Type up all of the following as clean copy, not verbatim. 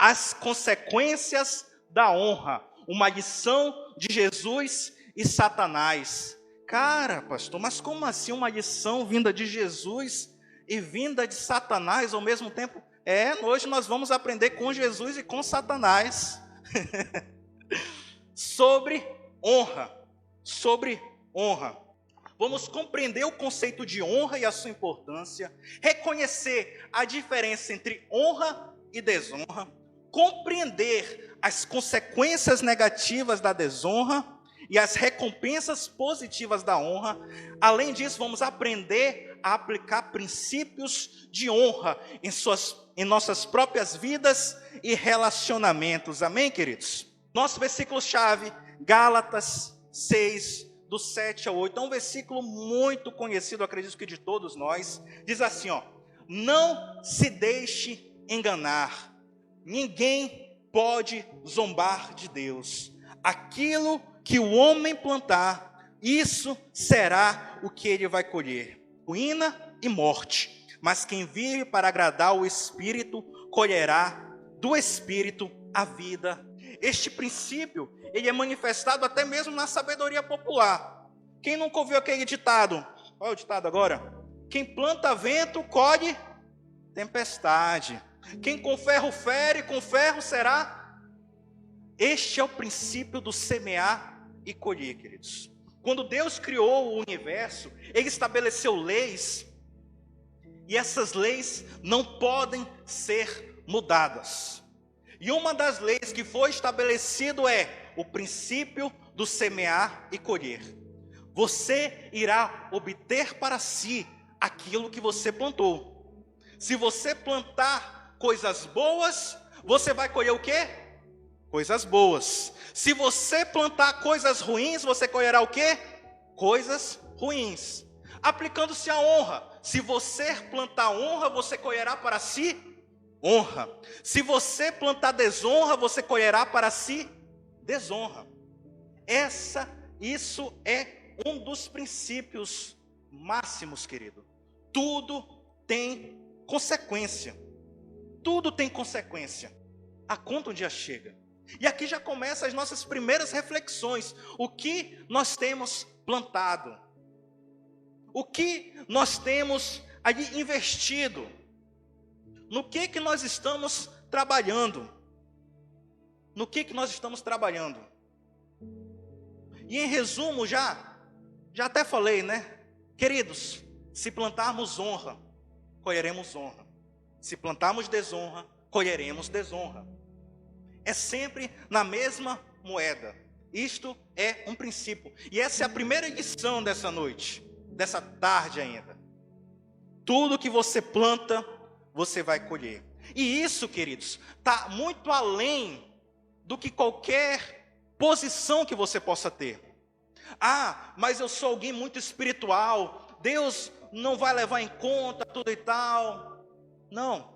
as consequências da honra. Uma lição de Jesus e Satanás. Cara, pastor, mas como assim uma lição vinda de Jesus e vinda de Satanás ao mesmo tempo? Hoje nós vamos aprender com Jesus e com Satanás sobre honra. Sobre honra. Vamos compreender o conceito de honra e a sua importância, reconhecer a diferença entre honra e desonra, compreender as consequências negativas da desonra e as recompensas positivas da honra. Além disso, vamos aprender a aplicar princípios de honra em nossas próprias vidas e relacionamentos. Amém, queridos? Nosso versículo-chave, Gálatas 6, do 7 ao 8, é um versículo muito conhecido, acredito que de todos nós. Diz assim, não se deixe enganar, ninguém pode zombar de Deus. Aquilo que o homem plantar, isso será o que ele vai colher, ruína e morte. Mas quem vive para agradar o Espírito, colherá do Espírito a vida. Este princípio, ele é manifestado até mesmo na sabedoria popular. Quem nunca ouviu aquele ditado? Qual é o ditado agora? Quem planta vento, colhe tempestade. Quem com ferro fere, com ferro será. Este é o princípio do semear e colher, queridos. Quando Deus criou o universo, Ele estabeleceu leis, e essas leis não podem ser mudadas. E uma das leis que foi estabelecido é o princípio do semear e colher. Você irá obter para si aquilo que você plantou. Se você plantar coisas boas, você vai colher o quê? Coisas boas. Se você plantar coisas ruins, você colherá o quê? Coisas ruins. Aplicando-se a honra. Se você plantar honra, você colherá para si honra. Se você plantar desonra, você colherá para si desonra. Isso é um dos princípios máximos, querido. Tudo tem consequência. Tudo tem consequência. A conta um dia chega. E aqui já começam as nossas primeiras reflexões. O que nós temos plantado? O que nós temos ali investido? No que nós estamos trabalhando? No que nós estamos trabalhando? E em resumo, já até falei, né? Queridos, se plantarmos honra, colheremos honra. Se plantarmos desonra, colheremos desonra. É sempre na mesma moeda. Isto é um princípio. E essa é a primeira lição dessa noite, dessa tarde ainda. Tudo que você planta, você vai colher. E isso, queridos, está muito além do que qualquer posição que você possa ter. Mas eu sou alguém muito espiritual, Deus não vai levar em conta tudo e tal. Não.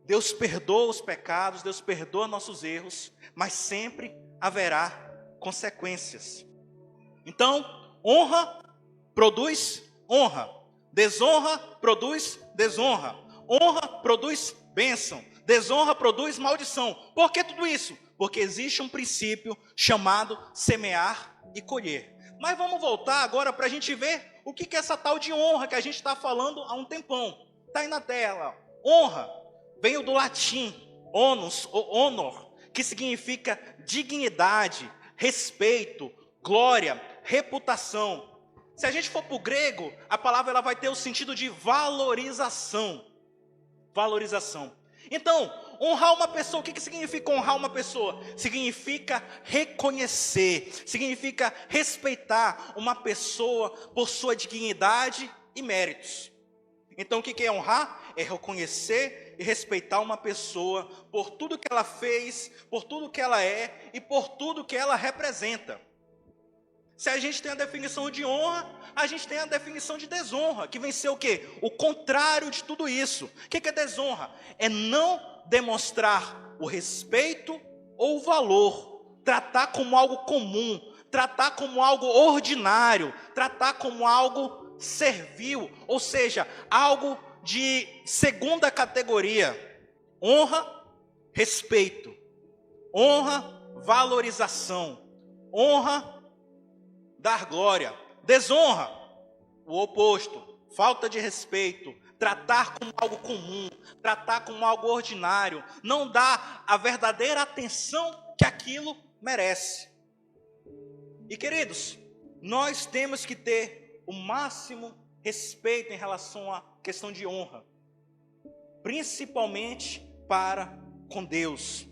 Deus perdoa os pecados, Deus perdoa nossos erros, mas sempre haverá consequências. Então, honra produz honra. Desonra produz desonra. Honra produz bênção. Desonra produz maldição. Por que tudo isso? Porque existe um princípio chamado semear e colher. Mas vamos voltar agora para a gente ver o que é essa tal de honra que a gente está falando há um tempão. Está aí na tela. Honra veio do latim, onus ou honor, que significa dignidade, respeito, glória, reputação. Se a gente for para o grego, a palavra ela vai ter o sentido de valorização. Valorização. Então, honrar uma pessoa, o que significa honrar uma pessoa? Significa reconhecer, significa respeitar uma pessoa por sua dignidade e méritos. Então, o que é honrar? É reconhecer e respeitar uma pessoa por tudo que ela fez, por tudo que ela é e por tudo que ela representa. Se a gente tem a definição de honra, a gente tem a definição de desonra, que vem ser o quê? O contrário de tudo isso. O que é desonra? É não demonstrar o respeito ou o valor, tratar como algo comum, tratar como algo ordinário, tratar como algo servil, ou seja, algo de segunda categoria. Honra respeito. Honra, valorização. Honra, dar glória. Desonra, o oposto. Falta de respeito. Tratar como algo comum. Tratar como algo ordinário. Não dar a verdadeira atenção que aquilo merece. E queridos, nós temos que ter o máximo respeito em relação à questão de honra. Principalmente para com Deus.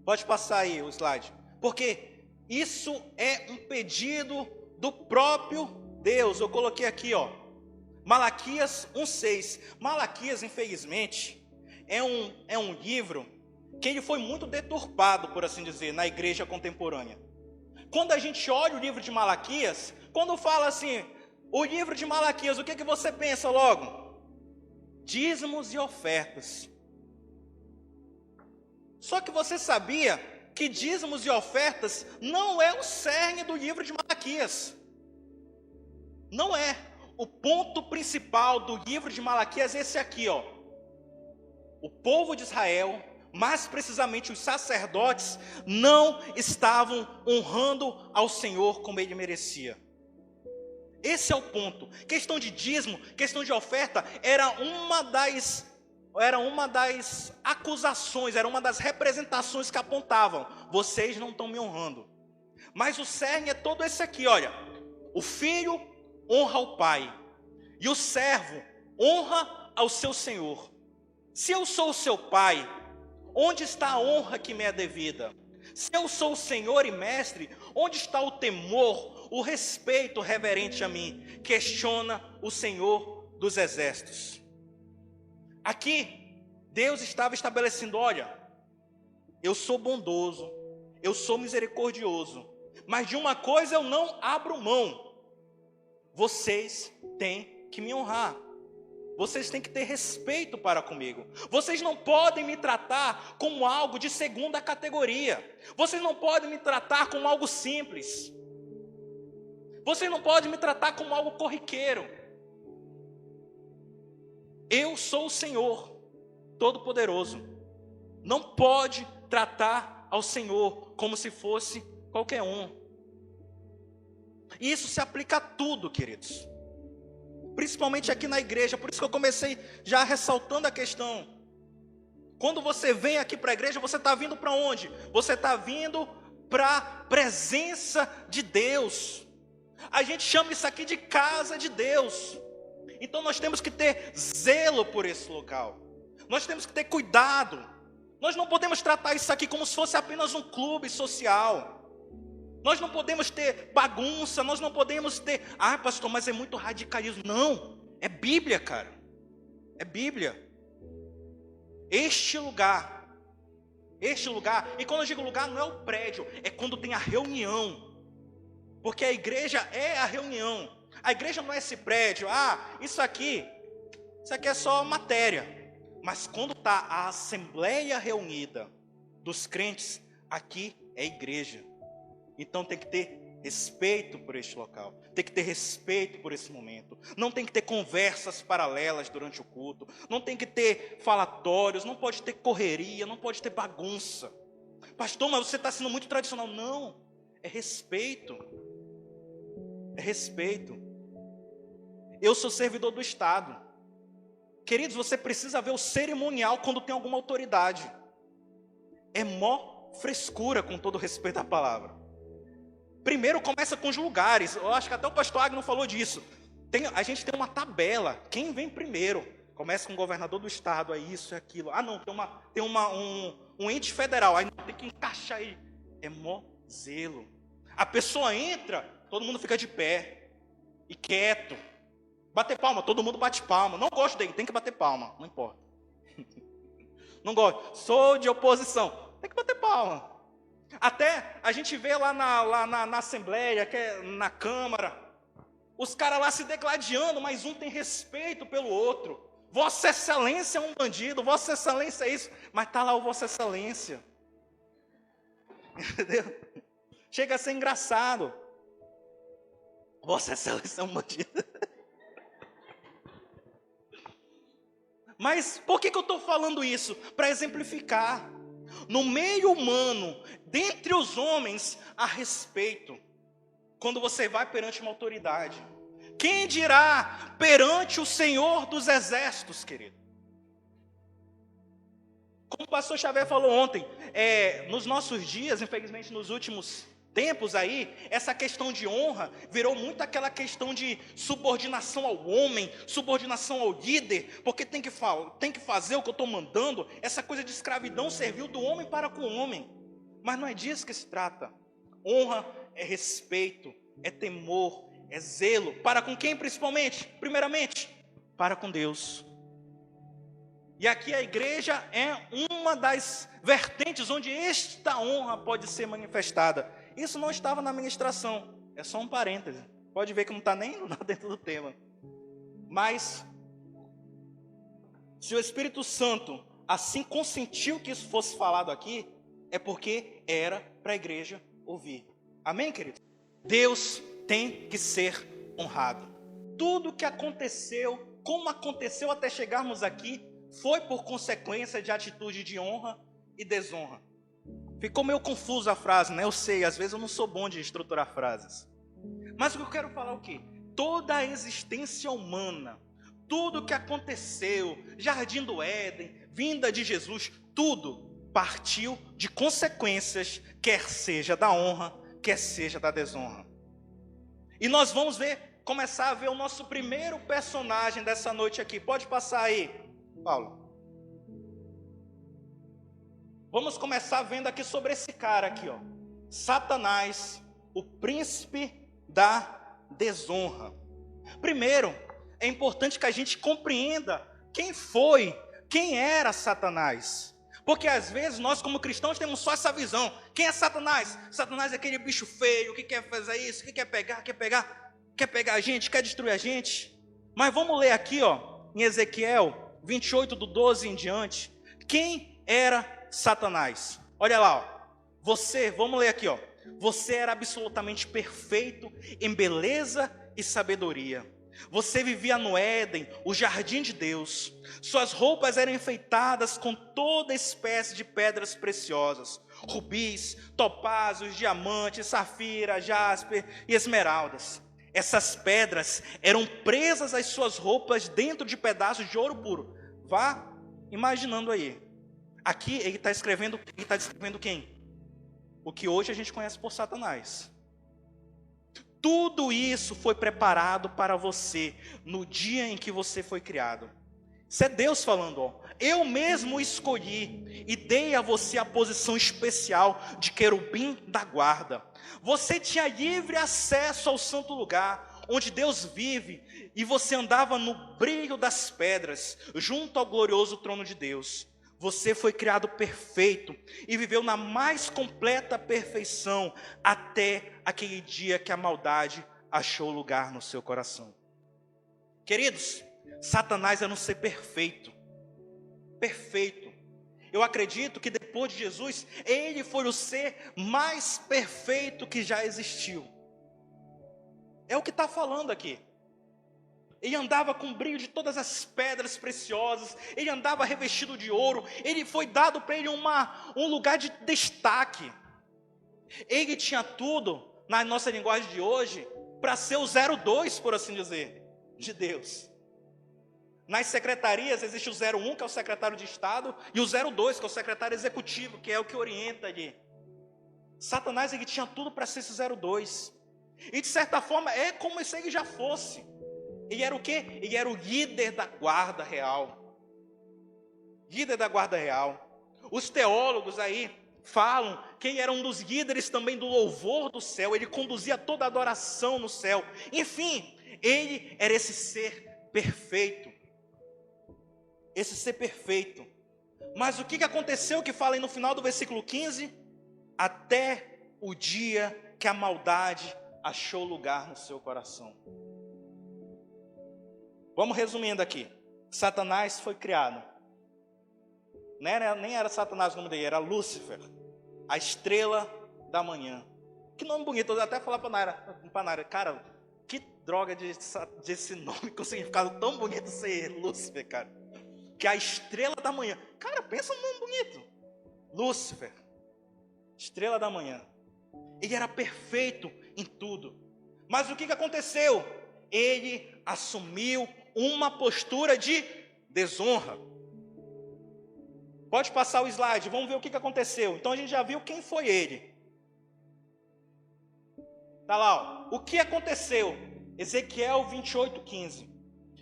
Pode passar aí o slide. Porque isso é um pedido do próprio Deus. Eu coloquei aqui, ó. Malaquias 1:6. Malaquias, infelizmente, é um livro que ele foi muito deturpado, por assim dizer, na igreja contemporânea. Quando a gente olha o livro de Malaquias, quando fala assim, o livro de Malaquias, o que você pensa logo? Dízimos e ofertas. Só que você sabia que dízimos e ofertas não é o cerne do livro de Malaquias. Não é. O ponto principal do livro de Malaquias é esse aqui, ó. O povo de Israel, mais precisamente os sacerdotes, não estavam honrando ao Senhor como ele merecia. Esse é o ponto. Questão de dízimo, questão de oferta, era uma das acusações, era uma das representações que apontavam: vocês não estão me honrando. Mas o cerne é todo esse aqui, olha. O filho honra o pai, e o servo honra ao seu senhor. Se eu sou o seu pai, onde está a honra que me é devida? Se eu sou o Senhor e mestre, onde está o temor, o respeito reverente a mim? Questiona o Senhor dos exércitos. Aqui, Deus estava estabelecendo: olha, eu sou bondoso, eu sou misericordioso, mas de uma coisa eu não abro mão. Vocês têm que me honrar. Vocês têm que ter respeito para comigo. Vocês não podem me tratar como algo de segunda categoria. Vocês não podem me tratar como algo simples. Vocês não podem me tratar como algo corriqueiro. Eu sou o Senhor Todo-Poderoso. Não pode tratar ao Senhor como se fosse qualquer um. E isso se aplica a tudo, queridos. Principalmente aqui na igreja. Por isso que eu comecei já ressaltando a questão. Quando você vem aqui para a igreja, você está vindo para onde? Você está vindo para a presença de Deus. A gente chama isso aqui de casa de Deus. Então nós temos que ter zelo por esse local. Nós temos que ter cuidado. Nós não podemos tratar isso aqui como se fosse apenas um clube social. Nós não podemos ter bagunça, nós não podemos ter... Ah, pastor, mas é muito radicalismo. Não, é Bíblia, cara. É Bíblia. Este lugar, e quando eu digo lugar, não é o prédio, é quando tem a reunião. Porque a igreja é a reunião. A igreja não é esse prédio, isso aqui é só matéria. Mas quando está a assembleia reunida dos crentes, aqui é igreja. Então tem que ter respeito por este local, tem que ter respeito por esse momento. Não tem que ter conversas paralelas durante o culto, não tem que ter falatórios, não pode ter correria, não pode ter bagunça. Pastor, mas você está sendo muito tradicional. Não, é respeito. É respeito. Eu sou servidor do Estado. Queridos, você precisa ver o cerimonial quando tem alguma autoridade. É mó frescura, com todo respeito à palavra. Primeiro começa com os lugares. Eu acho que até o pastor Agno falou disso. A gente tem uma tabela. Quem vem primeiro? Começa com o governador do estado, aí isso e aquilo. Não, tem um ente federal. Aí tem que encaixar ele. É mó zelo. A pessoa entra, todo mundo fica de pé. E quieto. Bater palma, todo mundo bate palma. Não gosto dele, tem que bater palma. Não importa. Não gosto. Sou de oposição. Tem que bater palma. Até a gente vê lá na Assembleia, que é na Câmara, os caras lá se degladiando, mas um tem respeito pelo outro. Vossa Excelência é um bandido, Vossa Excelência é isso, mas está lá o Vossa Excelência. Entendeu? Chega a ser engraçado. Vossa Excelência é um bandido. Mas por que eu estou falando isso? Para exemplificar. no meio humano, dentre os homens, há respeito. Quando você vai perante uma autoridade, quem dirá perante o Senhor dos Exércitos, querido? Como o pastor Xavier falou ontem, nos nossos dias, infelizmente nos últimos tempos aí, essa questão de honra virou muito aquela questão de subordinação ao homem, subordinação ao líder, porque tem que fazer o que eu estou mandando. Essa coisa de escravidão serviu do homem para com o homem, mas não é disso que se trata. Honra é respeito, é temor, é zelo. Para com quem principalmente? Primeiramente, para com Deus. E aqui a igreja é uma das vertentes onde esta honra pode ser manifestada. Isso não estava na ministração, é só um parêntese. Pode ver que não está nem dentro do tema. Mas, se o Espírito Santo assim consentiu que isso fosse falado aqui, é porque era para a igreja ouvir. Amém, querido? Deus tem que ser honrado. Tudo que aconteceu, como aconteceu até chegarmos aqui, foi por consequência de atitude de honra e desonra. Ficou meio confusa a frase, né? Eu sei, às vezes eu não sou bom de estruturar frases. Mas o que eu quero falar é o quê? Toda a existência humana, tudo que aconteceu, Jardim do Éden, vinda de Jesus, tudo partiu de consequências, quer seja da honra, quer seja da desonra. E nós vamos começar a ver o nosso primeiro personagem dessa noite aqui. Pode passar aí, Paulo. Vamos começar vendo aqui sobre esse cara aqui, ó. Satanás, o príncipe da desonra. Primeiro, é importante que a gente compreenda quem era Satanás. Porque às vezes nós como cristãos temos só essa visão. Quem é Satanás? Satanás é aquele bicho feio que quer fazer isso, que quer pegar a gente, quer destruir a gente. Mas vamos ler aqui, ó, em Ezequiel 28, do 12 em diante. Quem era Satanás? Olha lá, ó. Vamos ler aqui, ó. Você era absolutamente perfeito em beleza e sabedoria. Você vivia no Éden, o jardim de Deus. Suas roupas eram enfeitadas com toda espécie de pedras preciosas: rubis, topázios, diamantes, safira, jaspe e esmeraldas. Essas pedras eram presas às suas roupas dentro de pedaços de ouro puro. Vá imaginando aí. Aqui ele está descrevendo quem? O que hoje a gente conhece por Satanás. Tudo isso foi preparado para você no dia em que você foi criado. Isso é Deus falando, ó. Eu mesmo o escolhi e dei a você a posição especial de querubim da guarda. Você tinha livre acesso ao santo lugar, onde Deus vive, e você andava no brilho das pedras, junto ao glorioso trono de Deus. Você foi criado perfeito e viveu na mais completa perfeição até aquele dia que a maldade achou lugar no seu coração. Queridos, Satanás era um ser perfeito. Perfeito. Eu acredito que depois de Jesus, ele foi o ser mais perfeito que já existiu. É o que está falando aqui. Ele andava com o brilho de todas as pedras preciosas, ele andava revestido de ouro, ele foi dado para ele um lugar de destaque. Ele tinha tudo, na nossa linguagem de hoje, para ser o 02, por assim dizer, de Deus. Nas secretarias existe o 01, que é o secretário de Estado, e o 02, que é o secretário executivo, que é o que orienta ali. Satanás, ele tinha tudo para ser esse 02. E de certa forma, é como se ele já fosse. Ele era o quê? Ele era o líder da guarda real. Líder da guarda real. Os teólogos aí falam que ele era um dos líderes também do louvor do céu. Ele conduzia toda a adoração no céu. Enfim, ele era esse ser perfeito. Esse ser perfeito. Mas o que aconteceu que fala aí no final do versículo 15? Até o dia que a maldade achou lugar no seu coração. Vamos resumindo aqui. Satanás foi criado. Nem era Satanás o nome dele, era Lúcifer, a estrela da manhã. Que nome bonito, eu até falar para Naira, cara, que droga desse nome com significado tão bonito ser Lúcifer, cara. Que é a estrela da manhã. Cara, pensa num nome bonito. Lúcifer, estrela da manhã. Ele era perfeito em tudo. Mas o que aconteceu? Ele assumiu uma postura de desonra. Pode passar o slide, vamos ver o que aconteceu. Então a gente já viu quem foi ele. Tá lá, ó. O que aconteceu? Ezequiel 28:15.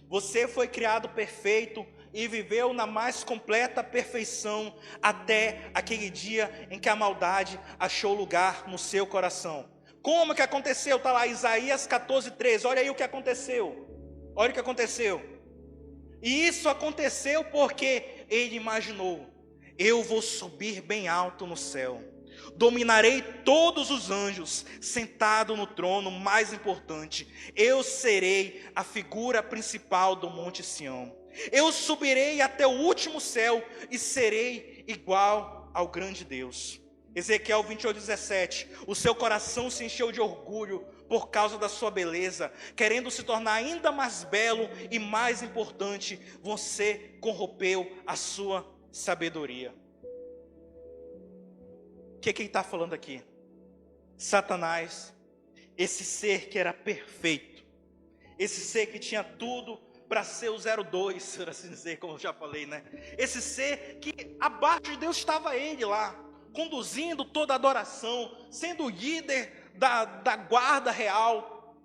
Você foi criado perfeito e viveu na mais completa perfeição até aquele dia em que a maldade achou lugar no seu coração. Como que aconteceu? Está lá, Isaías 14:13. Olha aí o que aconteceu. Olha o que aconteceu. E isso aconteceu porque ele imaginou: eu vou subir bem alto no céu, dominarei todos os anjos, sentado no trono mais importante. Eu serei a figura principal do Monte Sião. Eu subirei até o último céu e serei igual ao grande Deus. Ezequiel 28:17. O seu coração se encheu de orgulho por causa da sua beleza, querendo se tornar ainda mais belo e mais importante, você corrompeu a sua sabedoria. O que ele está falando aqui? Satanás, esse ser que era perfeito, esse ser que tinha tudo para ser o 02, por assim dizer, como eu já falei, né? Esse ser que abaixo de Deus estava ele lá, conduzindo toda a adoração, sendo o líder da guarda real,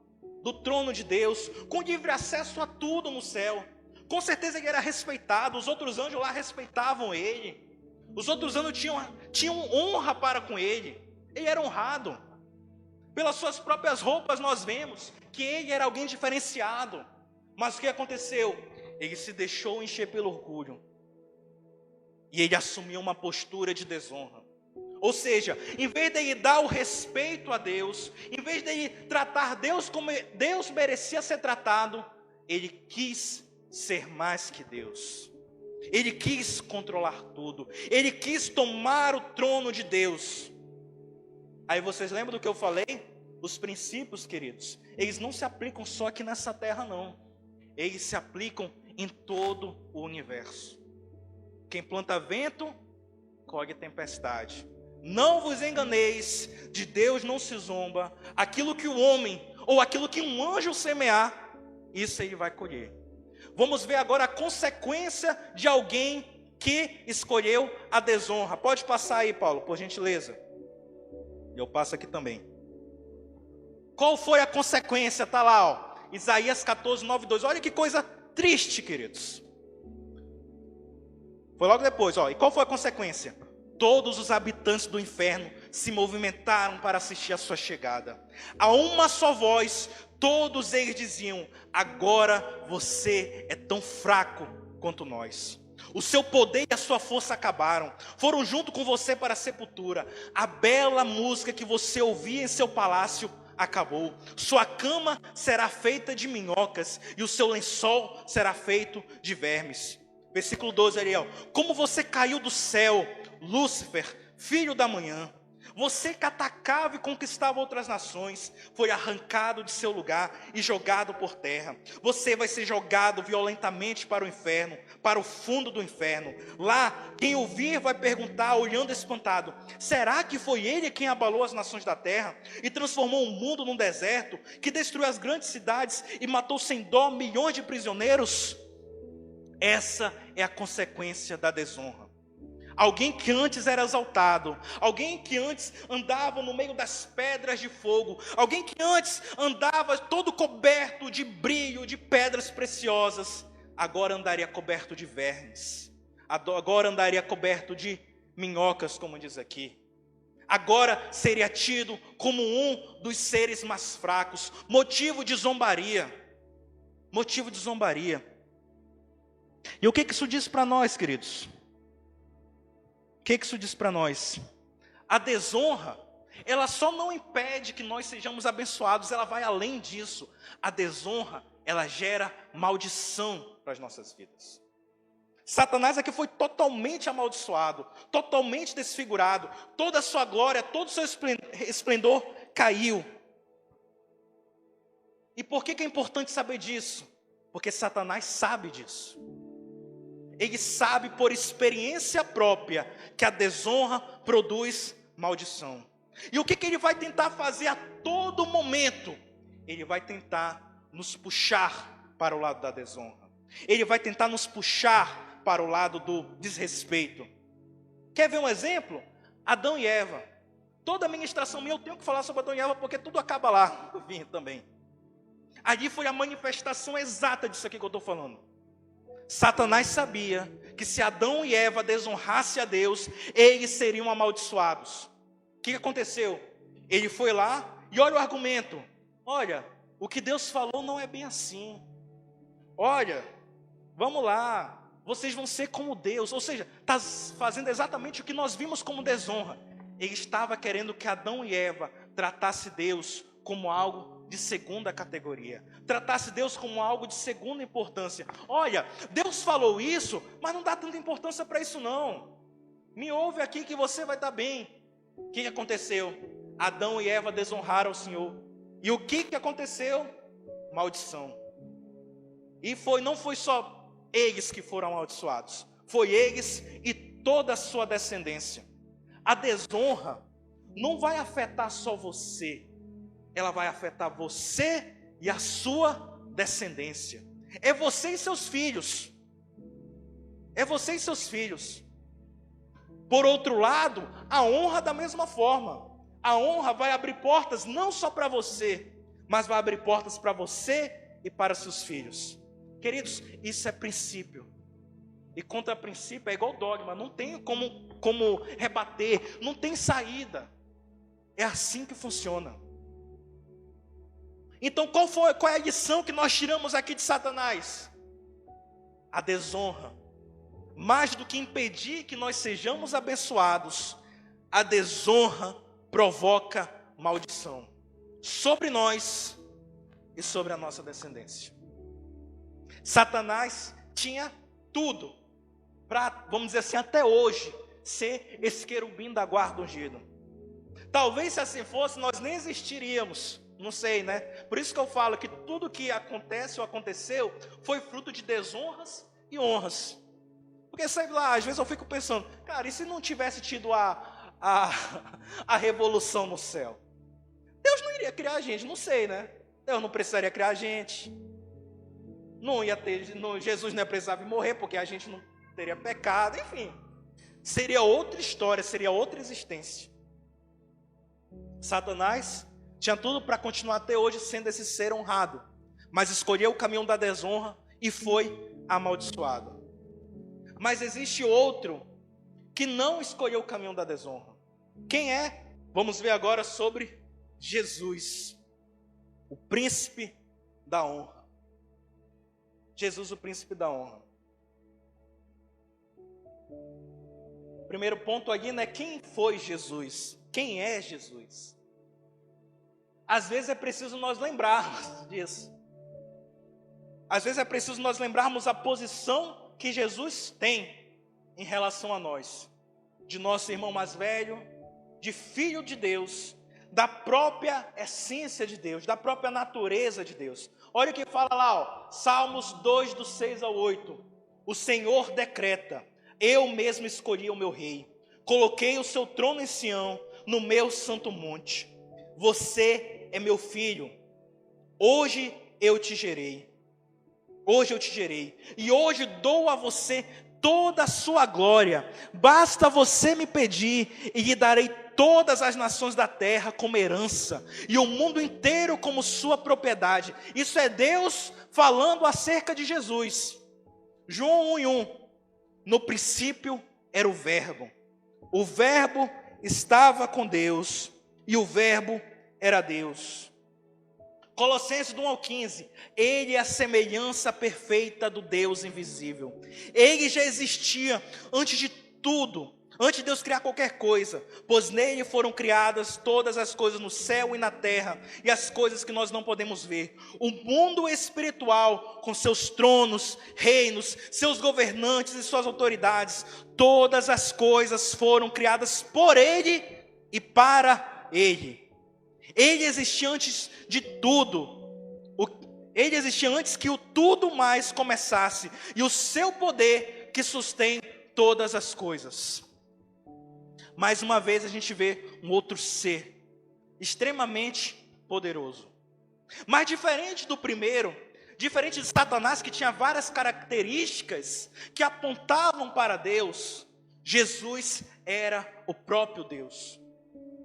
do trono de Deus, com livre acesso a tudo no céu. Com certeza ele era respeitado, os outros anjos lá respeitavam ele. Os outros anjos tinham honra para com ele. Ele era honrado. Pelas suas próprias roupas nós vemos que ele era alguém diferenciado. Mas o que aconteceu? Ele se deixou encher pelo orgulho. E ele assumiu uma postura de desonra. Ou seja, em vez de ele dar o respeito a Deus, em vez de ele tratar Deus como Deus merecia ser tratado, ele quis ser mais que Deus. Ele quis controlar tudo. Ele quis tomar o trono de Deus. Aí vocês lembram do que eu falei? Os princípios, queridos, eles não se aplicam só aqui nessa terra, não. Eles se aplicam em todo o universo. Quem planta vento, colhe tempestade. Não vos enganeis, de Deus não se zomba. Aquilo que o homem, ou aquilo que um anjo semear, isso ele vai colher. Vamos ver agora a consequência de alguém que escolheu a desonra. Pode passar aí, Paulo, por gentileza. Eu passo aqui também. Qual foi a consequência? Está lá, ó. Isaías 14:9-2. Olha que coisa triste, queridos. Foi logo depois, ó. E qual foi a consequência? Todos os habitantes do inferno se movimentaram para assistir a sua chegada. A uma só voz, todos eles diziam: agora você é tão fraco quanto nós. O seu poder e a sua força acabaram. Foram junto com você para a sepultura. A bela música que você ouvia em seu palácio acabou. Sua cama será feita de minhocas e o seu lençol será feito de vermes. Versículo 12, Ariel. Como você caiu do céu, Lúcifer, filho da manhã. Você que atacava e conquistava outras nações, foi arrancado de seu lugar e jogado por terra. Você vai ser jogado violentamente para o inferno, para o fundo do inferno. Lá, quem ouvir vai perguntar, olhando espantado: será que foi ele quem abalou as nações da terra e transformou o mundo num deserto, que destruiu as grandes cidades e matou sem dó milhões de prisioneiros? Essa é a consequência da desonra. Alguém que antes era exaltado, alguém que antes andava no meio das pedras de fogo, alguém que antes andava todo coberto de brilho, de pedras preciosas, agora andaria coberto de vermes, agora andaria coberto de minhocas, como diz aqui. Agora seria tido como um dos seres mais fracos, motivo de zombaria. Motivo de zombaria. E o que isso diz para nós, queridos? O que isso diz para nós? A desonra, ela só não impede que nós sejamos abençoados, ela vai além disso. A desonra, ela gera maldição para as nossas vidas. Satanás aqui foi totalmente amaldiçoado, totalmente desfigurado, toda a sua glória, todo o seu esplendor caiu. E por que é importante saber disso? Porque Satanás sabe disso. ele sabe por experiência própria que a desonra produz maldição. E o que ele vai tentar fazer a todo momento? Ele vai tentar nos puxar para o lado da desonra. Ele vai tentar nos puxar para o lado do desrespeito. Quer ver um exemplo? Adão e Eva. Toda a ministração minha eu tenho que falar sobre Adão e Eva, porque tudo acaba lá. Eu vim também. Ali foi a manifestação exata disso aqui que eu estou falando. Satanás sabia que se Adão e Eva desonrassem a Deus, eles seriam amaldiçoados. O que aconteceu? Ele foi lá e olha o argumento. Olha, o que Deus falou não é bem assim. Olha, vamos lá, vocês vão ser como Deus. Ou seja, está fazendo exatamente o que nós vimos como desonra. Ele estava querendo que Adão e Eva tratasse Deus como algo de segunda categoria. Tratasse Deus como algo de segunda importância. Olha, Deus falou isso, mas não dá tanta importância para isso não. Me ouve aqui que você vai estar bem. O que aconteceu? Adão e Eva desonraram o Senhor. E o que aconteceu? Maldição. E não foi só eles que foram amaldiçoados. Foi eles e toda a sua descendência. A desonra não vai afetar só você. Ela vai afetar você e a sua descendência. É você e seus filhos. É você e seus filhos. Por outro lado, a honra da mesma forma. A honra vai abrir portas não só para você, mas vai abrir portas para você e para seus filhos. Queridos, isso é princípio. E contra princípio é igual dogma. Não tem como rebater. Não tem saída. É assim que funciona. Então qual é a lição que nós tiramos aqui de Satanás? A desonra. Mais do que impedir que nós sejamos abençoados, a desonra provoca maldição. Sobre nós e sobre a nossa descendência. Satanás tinha tudo para, vamos dizer assim, até hoje, ser esse querubim da guarda ungido. Talvez se assim fosse, nós nem existiríamos. Não sei, né? Por isso que eu falo que tudo que acontece ou aconteceu foi fruto de desonras e honras. Porque, sei lá, às vezes eu fico pensando, cara, e se não tivesse tido a revolução no céu? Deus não iria criar a gente, não sei, né? Deus não precisaria criar a gente. Jesus não ia precisar morrer, porque a gente não teria pecado, enfim. Seria outra história, seria outra existência. Satanás tinha tudo para continuar até hoje sendo esse ser honrado, mas escolheu o caminho da desonra e foi amaldiçoado. Mas existe outro que não escolheu o caminho da desonra. Quem é? Vamos ver agora sobre Jesus, o príncipe da honra. Jesus, o príncipe da honra. Primeiro ponto aqui, né? Quem foi Jesus? Quem é Jesus? Às vezes é preciso nós lembrarmos disso. Às vezes é preciso nós lembrarmos a posição que Jesus tem em relação a nós. De nosso irmão mais velho, de filho de Deus, da própria essência de Deus, da própria natureza de Deus. Olha o que fala lá, ó, Salmos 2, do 6 ao 8. O Senhor decreta, eu mesmo escolhi o meu rei. Coloquei o seu trono em Sião, no meu santo monte. Você é meu filho, hoje eu te gerei. Hoje eu te gerei, e hoje dou a você toda a sua glória. Basta você me pedir, e lhe darei todas as nações da terra como herança, e o mundo inteiro como sua propriedade. Isso é Deus falando acerca de Jesus. João 1:1. No princípio era o Verbo estava com Deus, e o Verbo era Deus. Colossenses 1:15, ele é a semelhança perfeita do Deus invisível. Ele já existia antes de tudo, antes de Deus criar qualquer coisa, pois nele foram criadas todas as coisas no céu e na terra, e as coisas que nós não podemos ver. O mundo espiritual, com seus tronos, reinos, seus governantes e suas autoridades, todas as coisas foram criadas por ele e para ele. Ele existia antes de tudo. Ele existia antes que o tudo mais começasse. E o seu poder que sustém todas as coisas. Mais uma vez a gente vê um outro ser extremamente poderoso. Mas diferente do primeiro, diferente de Satanás, que tinha várias características que apontavam para Deus, Jesus era o próprio Deus.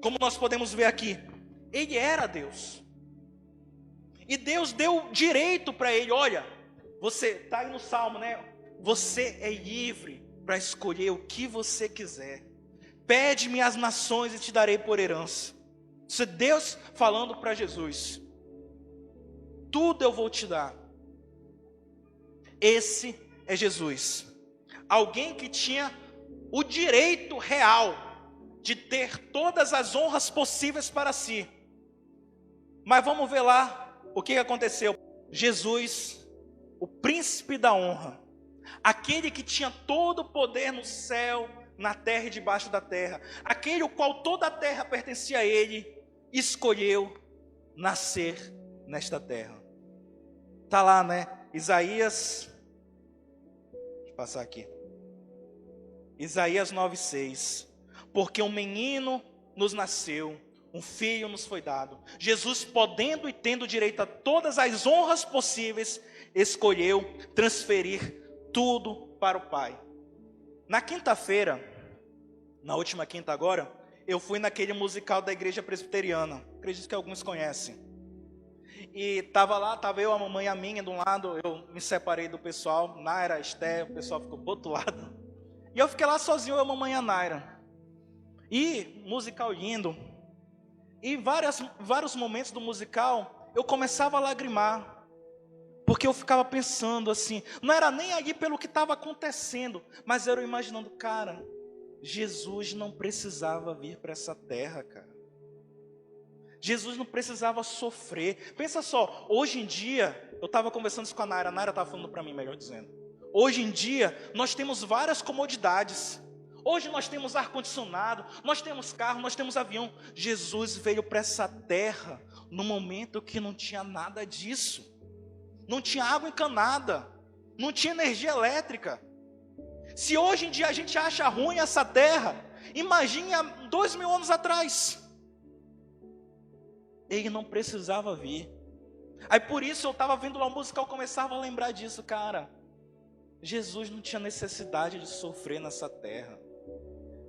Como nós podemos ver aqui, ele era Deus. E Deus deu direito para ele. Olha, você está aí no Salmo, né? Você é livre para escolher o que você quiser. Pede-me as nações e te darei por herança. Isso é Deus falando para Jesus. Tudo eu vou te dar. Esse é Jesus. Alguém que tinha o direito real de ter todas as honras possíveis para si. Mas vamos ver lá o que aconteceu. Jesus, o príncipe da honra, aquele que tinha todo o poder no céu, na terra e debaixo da terra, aquele o qual toda a terra pertencia a ele, escolheu nascer nesta terra. Está lá, né? Isaías, deixa eu passar aqui. Isaías 9:6. Porque um menino nos nasceu, um filho nos foi dado. Jesus, podendo e tendo direito a todas as honras possíveis, escolheu transferir tudo para o Pai. Na quinta-feira, na última quinta agora, eu fui naquele musical da igreja presbiteriana. Acredito que alguns conhecem. E estava lá, estava eu, a mamãe e a minha de um lado. Eu me separei do pessoal, Naira, Esté, o pessoal ficou do outro lado. E eu fiquei lá sozinho, eu, a mamãe e a Naira. E musical lindo. E vários momentos do musical, eu começava a lagrimar. Porque eu ficava pensando assim, não era nem ali pelo que estava acontecendo, mas eu imaginando, cara, Jesus não precisava vir para essa terra, cara. Jesus não precisava sofrer. Pensa só, hoje em dia, eu estava conversando isso com a Naira estava falando para mim, melhor dizendo. Hoje em dia, nós temos várias comodidades. Hoje nós temos ar-condicionado, nós temos carro, nós temos avião. Jesus veio para essa terra no momento que não tinha nada disso. Não tinha água encanada, não tinha energia elétrica. Se hoje em dia a gente acha ruim essa terra, imagine há 2000 anos atrás. Ele não precisava vir. Aí por isso eu estava vendo lá o musical, começava a lembrar disso, cara. Jesus não tinha necessidade de sofrer nessa terra.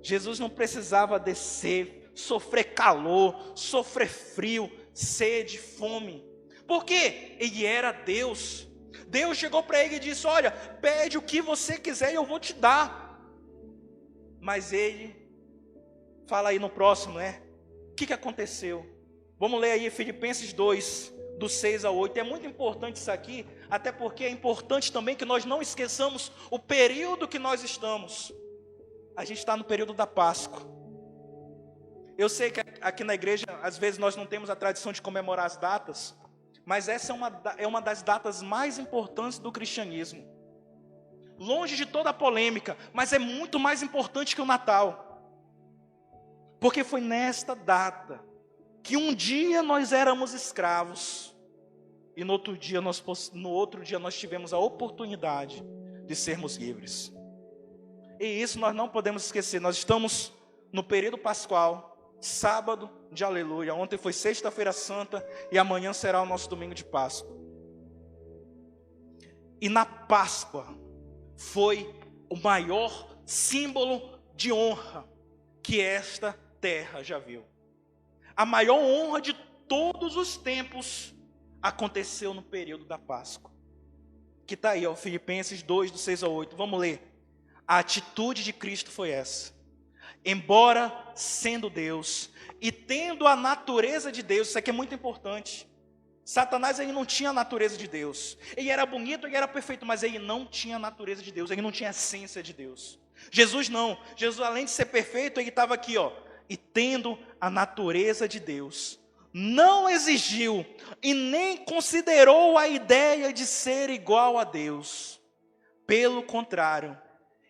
Jesus não precisava descer, sofrer calor, sofrer frio, sede, fome. Por quê? Ele era Deus. Deus chegou para ele e disse, olha, pede o que você quiser e eu vou te dar. Mas ele, fala aí no próximo, né? O que aconteceu? Vamos ler aí Filipenses 2, do 6 ao 8. É muito importante isso aqui, até porque é importante também que nós não esqueçamos o período que nós estamos. A gente está no período da Páscoa. Eu sei que aqui na igreja, às vezes nós não temos a tradição de comemorar as datas, mas essa é uma das datas mais importantes do cristianismo. Longe de toda a polêmica, mas é muito mais importante que o Natal. Porque foi nesta data que um dia nós éramos escravos e no outro dia nós tivemos a oportunidade de sermos livres. E isso nós não podemos esquecer. Nós estamos no período pascual, sábado de aleluia. Ontem foi sexta-feira santa e amanhã será o nosso domingo de Páscoa. E na Páscoa foi o maior símbolo de honra que esta terra já viu. A maior honra de todos os tempos aconteceu no período da Páscoa. Que está aí, ó, Filipenses 2, do 6 ao 8. Vamos ler. A atitude de Cristo foi essa. Embora sendo Deus e tendo a natureza de Deus, isso aqui é muito importante. Satanás, ele não tinha a natureza de Deus. Ele era bonito, ele era perfeito, mas ele não tinha a natureza de Deus, ele não tinha a essência de Deus. Jesus não. Jesus, além de ser perfeito, ele estava aqui, ó. E tendo a natureza de Deus, não exigiu e nem considerou a ideia de ser igual a Deus. Pelo contrário,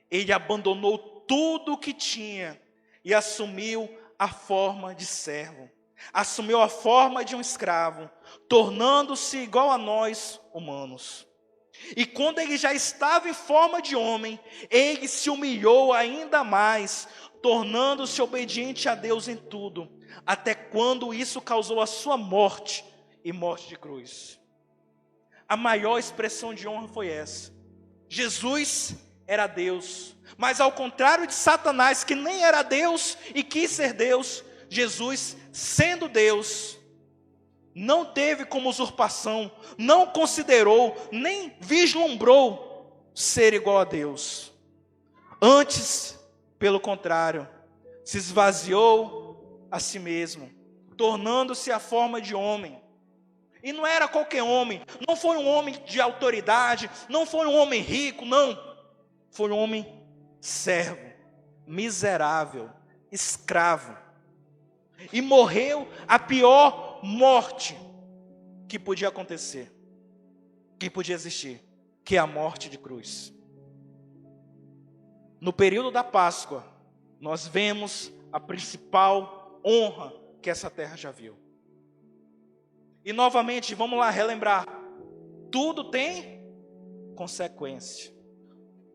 ele abandonou tudo o que tinha e assumiu a forma de servo. Assumiu a forma de um escravo, tornando-se igual a nós, humanos. E quando ele já estava em forma de homem, ele se humilhou ainda mais, tornando-se obediente a Deus em tudo, até quando isso causou a sua morte e morte de cruz. A maior expressão de honra foi essa. Jesus era Deus, mas ao contrário de Satanás, que nem era Deus e quis ser Deus, Jesus, sendo Deus, não teve como usurpação, não considerou, nem vislumbrou ser igual a Deus. Antes, pelo contrário, se esvaziou a si mesmo, tornando-se a forma de homem. E não era qualquer homem, não foi um homem de autoridade, não foi um homem rico, não. Foi um homem servo, miserável, escravo. E morreu a pior morte que podia acontecer, que podia existir, que é a morte de cruz. No período da Páscoa, nós vemos a principal honra que essa terra já viu. E novamente, vamos lá relembrar, tudo tem consequência.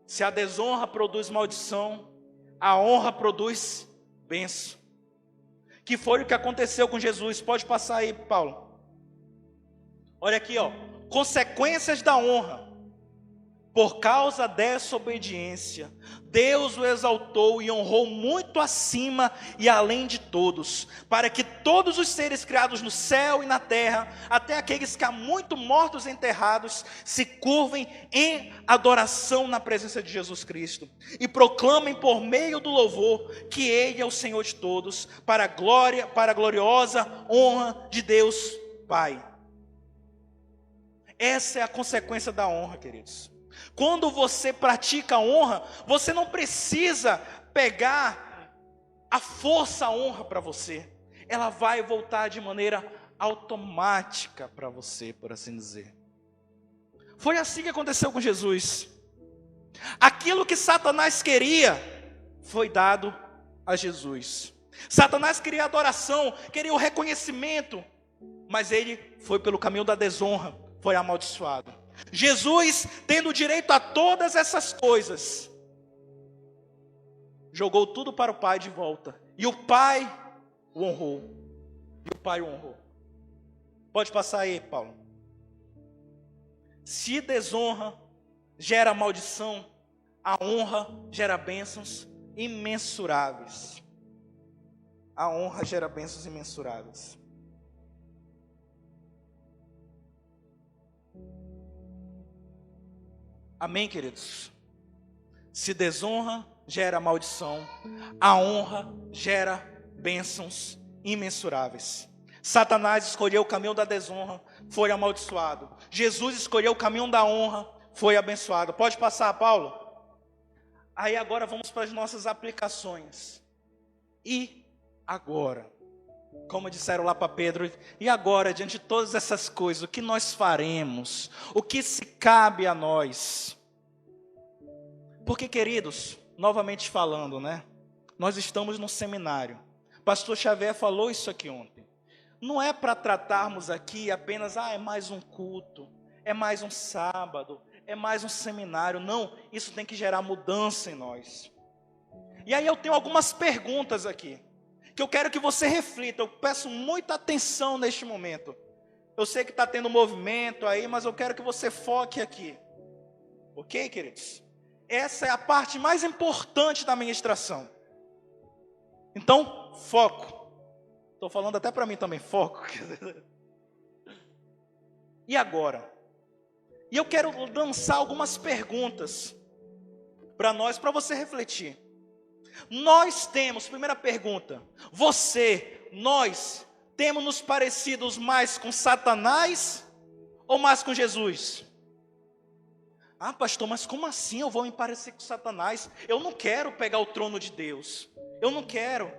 Se a desonra produz maldição, a honra produz bênção. Que foi o que aconteceu com Jesus. Pode passar aí, Paulo. Olha aqui, ó. Consequências da honra. Por causa dessa obediência, Deus o exaltou e honrou muito acima e além de todos, para que todos os seres criados no céu e na terra, até aqueles que há muito mortos e enterrados, se curvem em adoração na presença de Jesus Cristo e proclamem por meio do louvor que Ele é o Senhor de todos, para a gloriosa honra de Deus Pai. Essa é a consequência da honra, queridos. Quando você pratica a honra, você não precisa pegar a força a honra para você. Ela vai voltar de maneira automática para você, por assim dizer. Foi assim que aconteceu com Jesus. Aquilo que Satanás queria, foi dado a Jesus. Satanás queria adoração, queria o reconhecimento, mas ele foi pelo caminho da desonra, foi amaldiçoado. Jesus, tendo direito a todas essas coisas, jogou tudo para o Pai de volta. E o Pai o honrou. E o Pai o honrou. Pode passar aí, Paulo. Se desonra gera maldição, a honra gera bênçãos imensuráveis. A honra gera bênçãos imensuráveis. Amém, queridos? Se desonra, gera maldição. A honra gera bênçãos imensuráveis. Satanás escolheu o caminho da desonra, foi amaldiçoado. Jesus escolheu o caminho da honra, foi abençoado. Pode passar, Paulo? Aí agora vamos para as nossas aplicações. E agora? Como disseram lá para Pedro, e agora, diante de todas essas coisas, o que nós faremos? O que se cabe a nós? Porque, queridos, novamente falando, né? Nós estamos num seminário. Pastor Xavier falou isso aqui ontem. Não é para tratarmos aqui apenas, é mais um culto, é mais um sábado, é mais um seminário. Não, isso tem que gerar mudança em nós. E aí eu tenho algumas perguntas aqui, que eu quero que você reflita. Eu peço muita atenção neste momento. Eu sei que está tendo movimento aí, mas eu quero que você foque aqui. Ok, queridos? Essa é a parte mais importante da ministração. Então, foco. Estou falando até para mim também, foco. E agora? E eu quero lançar algumas perguntas para nós, para você refletir. Nós temos, primeira pergunta, nós temos nos parecidos mais com Satanás ou mais com Jesus? Ah, pastor, mas como assim eu vou me parecer com Satanás? Eu não quero pegar o trono de Deus, eu não quero.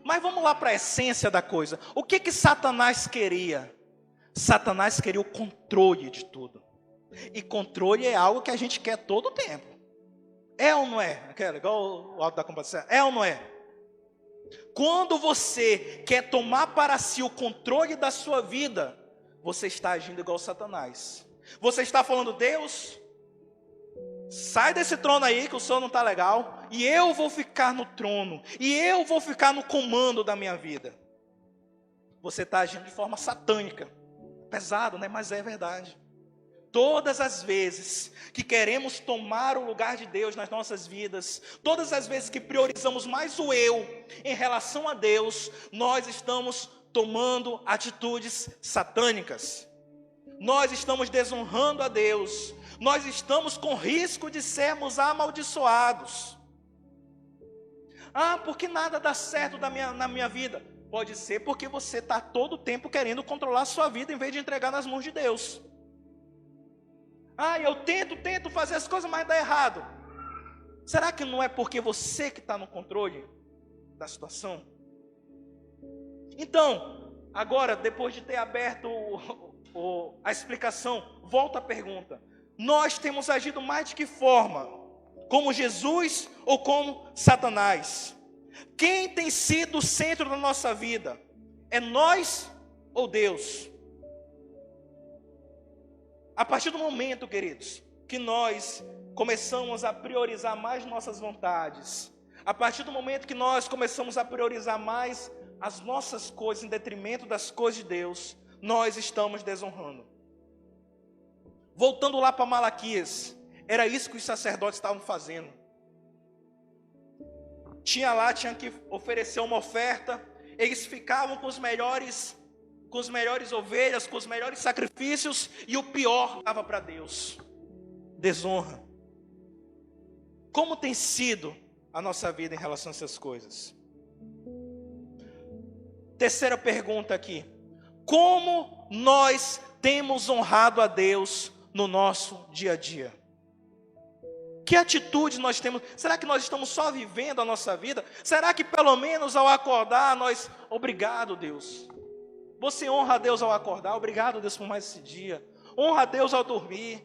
Mas vamos lá para a essência da coisa. O que Satanás queria? Satanás queria o controle de tudo. E controle é algo que a gente quer todo o tempo. É ou não é? Igual o Alto da Compadecida. É ou não é? Quando você quer tomar para si o controle da sua vida, você está agindo igual Satanás. Você está falando: Deus, sai desse trono aí que o Senhor não está legal, e eu vou ficar no trono, e eu vou ficar no comando da minha vida. Você está agindo de forma satânica. Pesado, né? Mas é verdade. Todas as vezes que queremos tomar o lugar de Deus nas nossas vidas, todas as vezes que priorizamos mais o eu em relação a Deus, nós estamos tomando atitudes satânicas. Nós estamos desonrando a Deus. Nós estamos com risco de sermos amaldiçoados. Porque nada dá certo na minha vida. Pode ser porque você está todo o tempo querendo controlar a sua vida em vez de entregar nas mãos de Deus. Eu tento fazer as coisas, mas dá errado. Será que não é porque você que está no controle da situação? Então, agora, depois de ter aberto a explicação, volta a pergunta. Nós temos agido mais de que forma? Como Jesus ou como Satanás? Quem tem sido o centro da nossa vida? É nós ou Deus? A partir do momento, queridos, que nós começamos a priorizar mais nossas vontades, a partir do momento que nós começamos a priorizar mais as nossas coisas em detrimento das coisas de Deus, nós estamos desonrando. Voltando lá para Malaquias, era isso que os sacerdotes estavam fazendo. Tinha que oferecer uma oferta, eles ficavam com as melhores ovelhas, com os melhores sacrifícios, e o pior dava para Deus. Desonra. Como tem sido a nossa vida em relação a essas coisas? Terceira pergunta aqui: como nós temos honrado a Deus no nosso dia a dia? Que atitude nós temos? Será que nós estamos só vivendo a nossa vida? Será que pelo menos ao acordar nós... Obrigado, Deus. Você honra a Deus ao acordar? Obrigado, Deus, por mais esse dia. Honra a Deus ao dormir.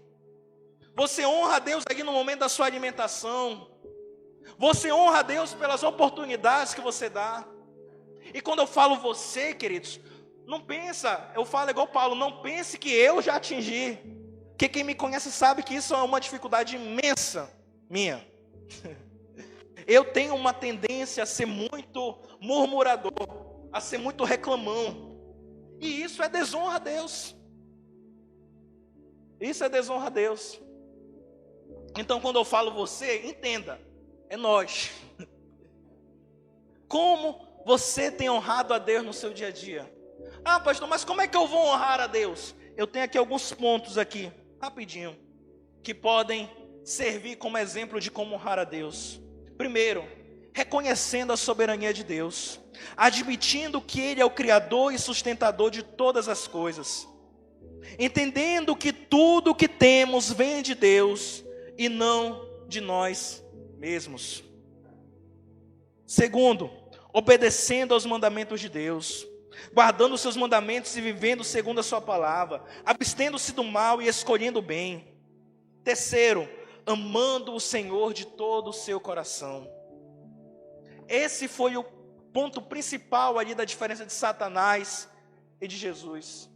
Você honra a Deus aqui no momento da sua alimentação. Você honra a Deus pelas oportunidades que você dá. E quando eu falo você, queridos, não pensa, eu falo igual Paulo, não pense que eu já atingi. Porque quem me conhece sabe que isso é uma dificuldade imensa minha. Eu tenho uma tendência a ser muito murmurador, a ser muito reclamão. E isso é desonra a Deus. Isso é desonra a Deus. Então, quando eu falo você, entenda, é nós. Como você tem honrado a Deus no seu dia a dia? Pastor, mas como é que eu vou honrar a Deus? Eu tenho aqui alguns pontos aqui, rapidinho, que podem servir como exemplo de como honrar a Deus. Primeiro, reconhecendo a soberania de Deus, admitindo que Ele é o Criador e sustentador de todas as coisas, entendendo que tudo o que temos vem de Deus e não de nós mesmos. Segundo, obedecendo aos mandamentos de Deus, guardando os seus mandamentos e vivendo segundo a sua palavra, abstendo-se do mal e escolhendo o bem. Terceiro, amando o Senhor de todo o seu coração. Esse foi o ponto principal ali da diferença de Satanás e de Jesus.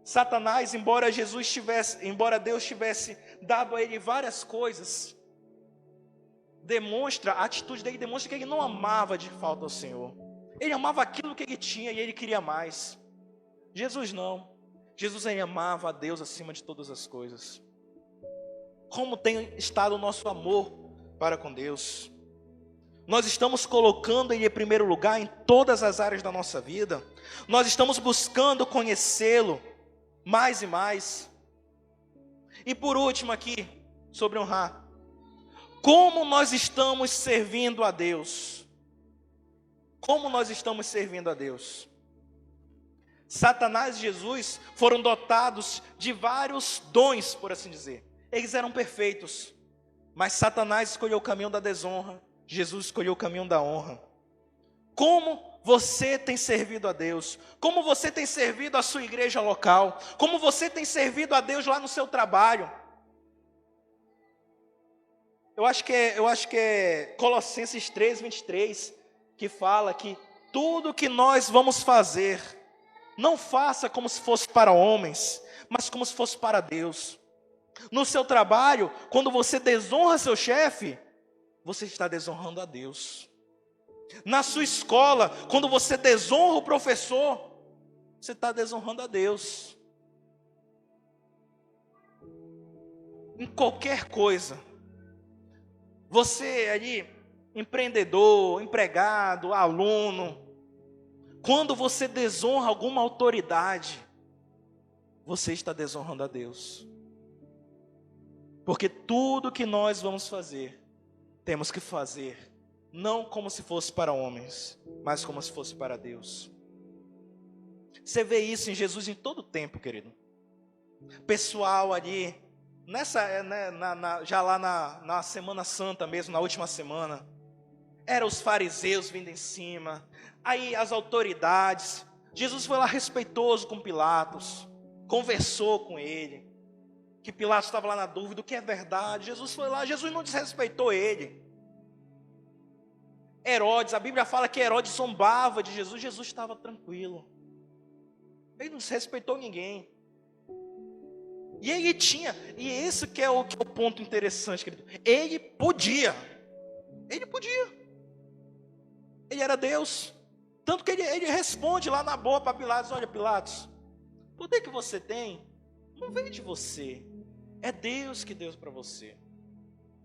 Satanás, embora Deus tivesse dado a ele várias coisas, a atitude dele demonstra que ele não amava de falta ao Senhor. Ele amava aquilo que ele tinha e ele queria mais. Jesus não. Jesus ele amava a Deus acima de todas as coisas. Como tem estado o nosso amor para com Deus? Nós estamos colocando Ele em primeiro lugar em todas as áreas da nossa vida. Nós estamos buscando conhecê-lo mais e mais. E por último aqui, sobre honrar. Como nós estamos servindo a Deus? Como nós estamos servindo a Deus? Satanás e Jesus foram dotados de vários dons, por assim dizer. Eles eram perfeitos, mas Satanás escolheu o caminho da desonra, Jesus escolheu o caminho da honra. Como você tem servido a Deus? Como você tem servido a sua igreja local? Como você tem servido a Deus lá no seu trabalho? Eu acho que é Colossenses 3:23, que fala que tudo que nós vamos fazer, não faça como se fosse para homens, mas como se fosse para Deus. No seu trabalho, quando você desonra seu chefe, você está desonrando a Deus. Na sua escola, quando você desonra o professor, você está desonrando a Deus. Em qualquer coisa, você ali, empreendedor, empregado, aluno, quando você desonra alguma autoridade, você está desonrando a Deus. Porque tudo que nós vamos fazer, temos que fazer, não como se fosse para homens, mas como se fosse para Deus. Você vê isso em Jesus em todo o tempo, querido. Pessoal ali, já lá na Semana Santa mesmo, na última semana, eram os fariseus vindo em cima, aí as autoridades. Jesus foi lá respeitoso com Pilatos, conversou com ele, que Pilatos estava lá na dúvida, o que é verdade. Jesus foi lá, Jesus não desrespeitou ele. Herodes, a Bíblia fala que Herodes zombava de Jesus, Jesus estava tranquilo. Ele não desrespeitou ninguém. E ele tinha, e esse que é o ponto interessante, querido. Ele podia. Ele era Deus. Tanto que ele responde lá na boa para Pilatos: olha, Pilatos, o poder que você tem, não vem de você. É Deus que deu para você.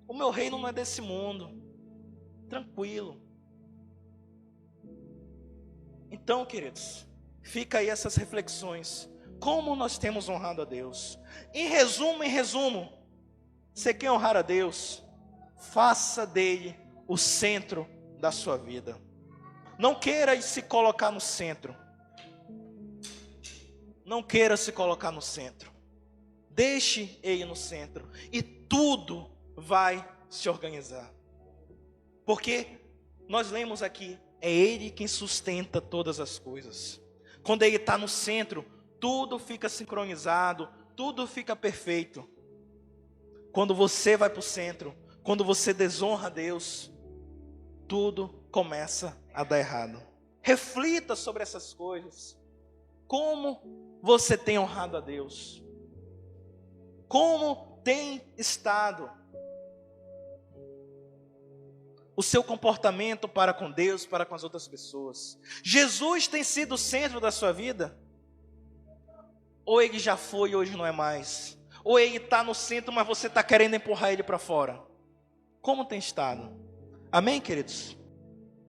O meu reino não é desse mundo. Tranquilo. Então, queridos, fica aí essas reflexões. Como nós temos honrado a Deus? Em resumo, você quer honrar a Deus? Faça dele o centro da sua vida. Não queira se colocar no centro. Não queira se colocar no centro. Deixe ele no centro e tudo vai se organizar. Porque nós lemos aqui, é ele quem sustenta todas as coisas. Quando ele está no centro, tudo fica sincronizado, tudo fica perfeito. Quando você vai para o centro, quando você desonra a Deus, tudo começa a dar errado. Reflita sobre essas coisas. Como você tem honrado a Deus? Como tem estado o seu comportamento para com Deus, para com as outras pessoas? Jesus tem sido o centro da sua vida? Ou ele já foi e hoje não é mais? Ou ele está no centro, mas você está querendo empurrar ele para fora? Como tem estado? Amém, queridos?